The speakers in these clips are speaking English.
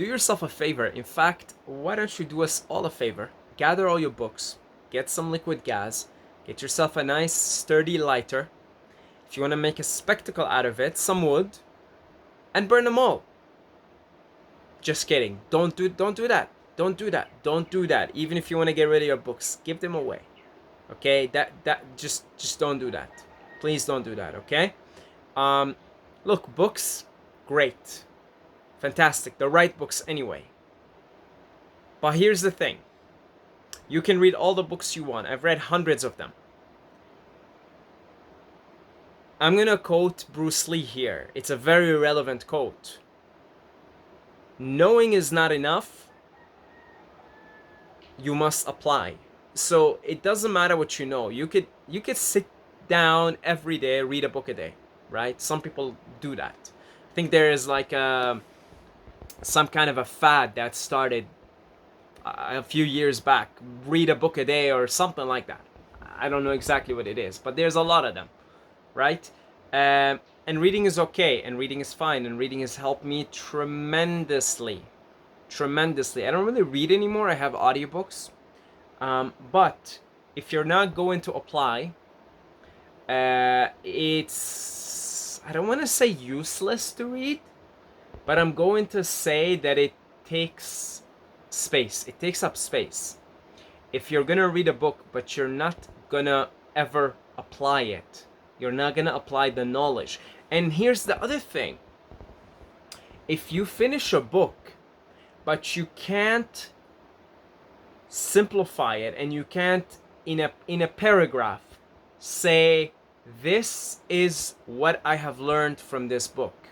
do yourself a favor. In fact, why don't you do us all a favor? Gather all your books, get some liquid gas, get yourself a nice sturdy lighter. If you want to make a spectacle out of it, some wood, and burn them all. Just kidding. Don't do that. Don't do that. Don't do that. Even if you want to get rid of your books, give them away. Okay? That just don't do that. Please don't do that, okay? Look, books, great. Fantastic. The right books anyway. But here's the thing. You can read all the books you want. I've read hundreds of them. I'm gonna quote Bruce Lee here. It's a very relevant quote. Knowing is not enough. You must apply. So it doesn't matter what you know. You could sit down every day, read a book a day, right? Some people do that. I think there is like some kind of a fad that started a few years back. Read a book a day or something like that. I don't know exactly what it is, but there's a lot of them, right? And reading is okay, and reading is fine, and reading has helped me tremendously. I don't really read anymore. I have audiobooks. But if you're not going to apply, it's, I don't want to say useless to read, but I'm going to say that it takes space. It takes up space. If you're gonna read a book, but you're not gonna ever apply it, you're not gonna apply the knowledge. And here's the other thing. If you finish a book, but you can't simplify it, and you can't in a paragraph say, this is what I have learned from this book,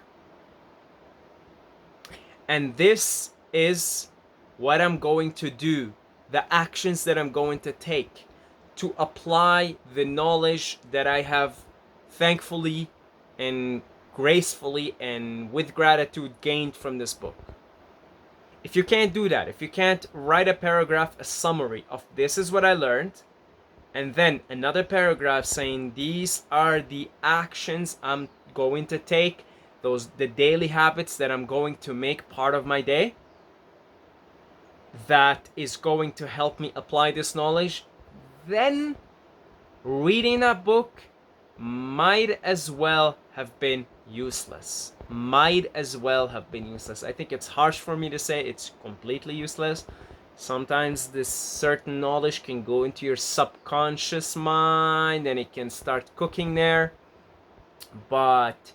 and this is what I'm going to do, the actions that I'm going to take to apply the knowledge that I have thankfully and gracefully and with gratitude gained from this book. If you can't do that, if you can't write a paragraph, a summary of this is what I learned, and then another paragraph saying these are the actions I'm going to take, the daily habits that I'm going to make part of my day, that is going to help me apply this knowledge, then reading that book might as well have been useless. I think it's harsh for me to say it's completely useless. Sometimes this certain knowledge can go into your subconscious mind and it can start cooking there. But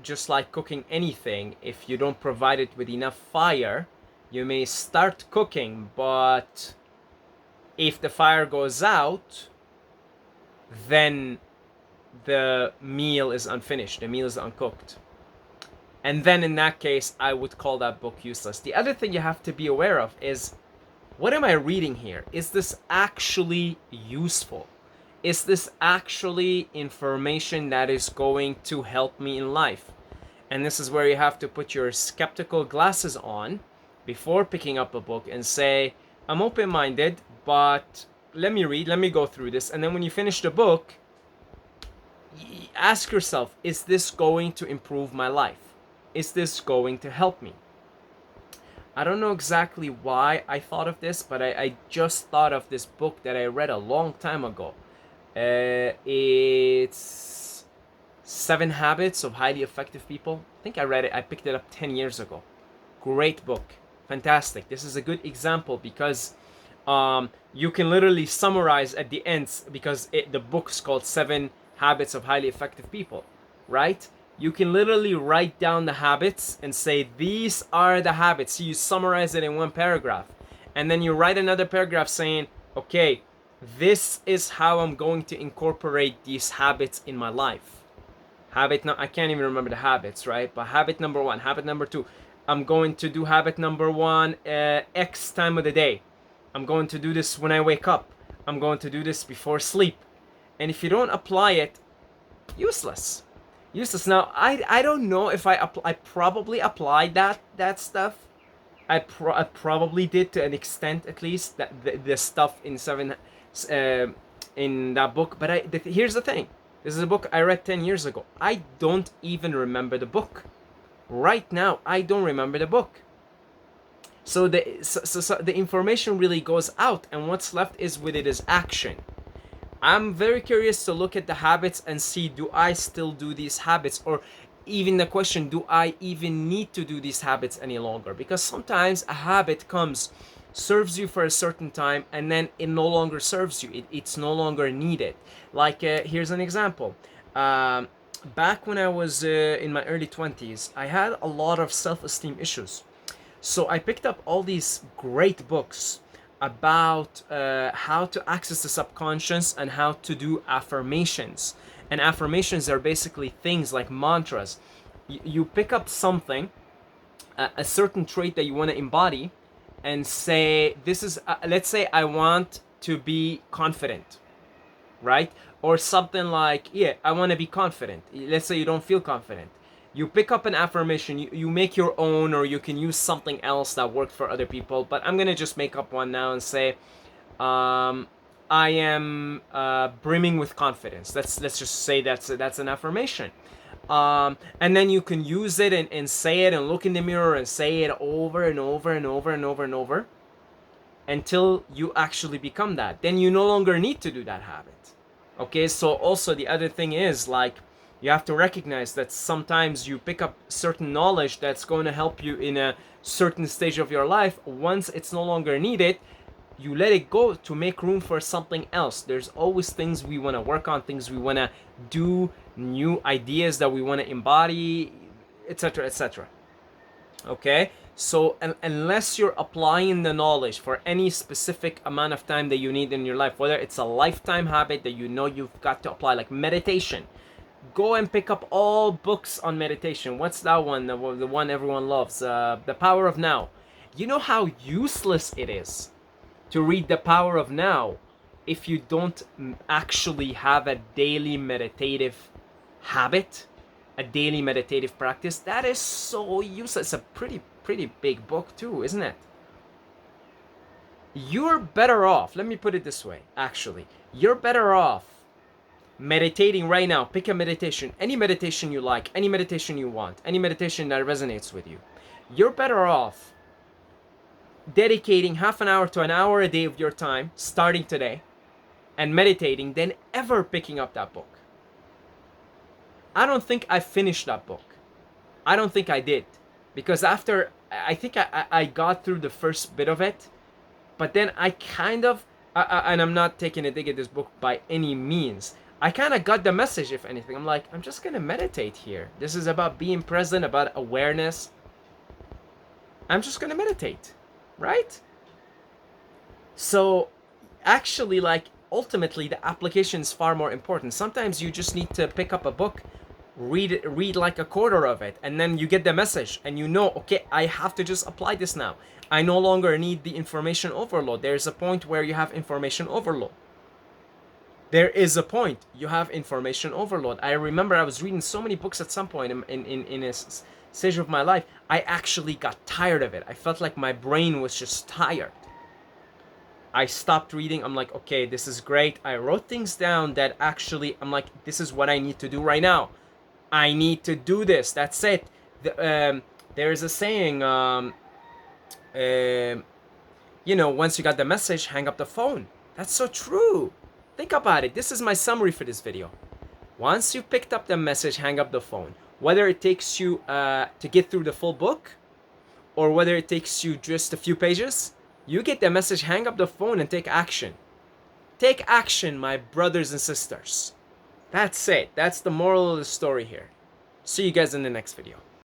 just like cooking anything, if you don't provide it with enough fire, you may start cooking, but if the fire goes out, then the meal is unfinished, the meal is uncooked. And then in that case, I would call that book useless. The other thing you have to be aware of is, what am I reading here? Is this actually useful? Is this actually information that is going to help me in life? And this is where you have to put your skeptical glasses on before picking up a book and say, I'm open-minded, but let me read, let me go through this. And then when you finish the book, ask yourself, is this going to improve my life? Is this going to help me? I don't know exactly why I thought of this, but I just thought of this book that I read a long time ago. It's 7 Habits of Highly Effective People. I think I read it, I picked it up 10 years ago. Great book. Fantastic. This is a good example because you can literally summarize at the end, because the book's called 7 Habits of Highly Effective People, right? You can literally write down the habits and say, these are the habits. So you summarize it in one paragraph. And then you write another paragraph saying, okay, this is how I'm going to incorporate these habits in my life. I can't even remember the habits, right? But habit number 1, habit number 2. I'm going to do habit number 1 X time of the day. I'm going to do this when I wake up. I'm going to do this before sleep. And if you don't apply it, useless. Now, I don't know if I probably applied that stuff. I probably did to an extent, at least, that the stuff in in that book. But here's the thing. This is a book I read 10 years ago. I don't even remember the book. Right now, I don't remember the book. So the information really goes out, and what's left is with it is action. I'm very curious to look at the habits and see, do I still do these habits? Or even the question, do I even need to do these habits any longer? Because sometimes a habit comes, serves you for a certain time, and then it no longer serves you. It's no longer needed. Like, here's an example. Back when I was in my early 20s, I had a lot of self-esteem issues. So I picked up all these great books about how to access the subconscious and how to do affirmations. And affirmations are basically things like mantras. You pick up something, a certain trait that you want to embody, and say, this is, let's say I want to be confident, right? Or something like, yeah, I want to be confident. Let's say you don't feel confident. You pick up an affirmation, you make your own, or you can use something else that worked for other people. But I'm going to just make up one now and say, I am brimming with confidence. Let's just say that's an affirmation. And then you can use it and say it and look in the mirror and say it over and over and over and over and over until you actually become that. Then you no longer need to do that habit. Okay, so also the other thing is, like, you have to recognize that sometimes you pick up certain knowledge that's going to help you in a certain stage of your life. Once it's no longer needed, you let it go to make room for something else. There's always things we want to work on, things we want to do, new ideas that we want to embody, etc., etc. Okay, so unless you're applying the knowledge for any specific amount of time that you need in your life, whether it's a lifetime habit that you know you've got to apply, like meditation, go and pick up all books on meditation. What's that one? The one everyone loves, The Power of Now. You know how useless it is to read The Power of Now if you don't actually have a daily meditative habit, a daily meditative practice. That is so useless. It's a pretty big book too, isn't it? You're better off, let me put it this way, actually. You're better off meditating right now. Pick a meditation, any meditation you like, any meditation you want, any meditation that resonates with you. You're better off dedicating half an hour to an hour a day of your time, starting today, and meditating than ever picking up that book. I don't think I finished that book. I don't think I did. Because after, I think I got through the first bit of it, but then I kind of, and I'm not taking a dig at this book by any means, I kind of got the message, if anything. I'm like, I'm just going to meditate here. This is about being present, about awareness. I'm just going to meditate, right? So actually, like, ultimately, the application is far more important. Sometimes you just need to pick up a book, read like a quarter of it, and then you get the message and you know, okay, I have to just apply this now. I no longer need the information overload. There's a point where you have information overload. There is a point you have information overload. I remember I was reading so many books at some point in a stage of my life. I actually got tired of it. I felt like my brain was just tired. I stopped reading. I'm like, okay, this is great. I wrote things down that actually, I'm like, this is what I need to do right now. I need to do this. That's it. There is a saying, once you got the message, hang up the phone. That's so true. Think about it. This is my summary for this video. Once you picked up the message, hang up the phone. Whether it takes you to get through the full book, or whether it takes you just a few pages, you get the message, hang up the phone, and take action. Take action, my brothers and sisters. That's it. That's the moral of the story here. See you guys in the next video.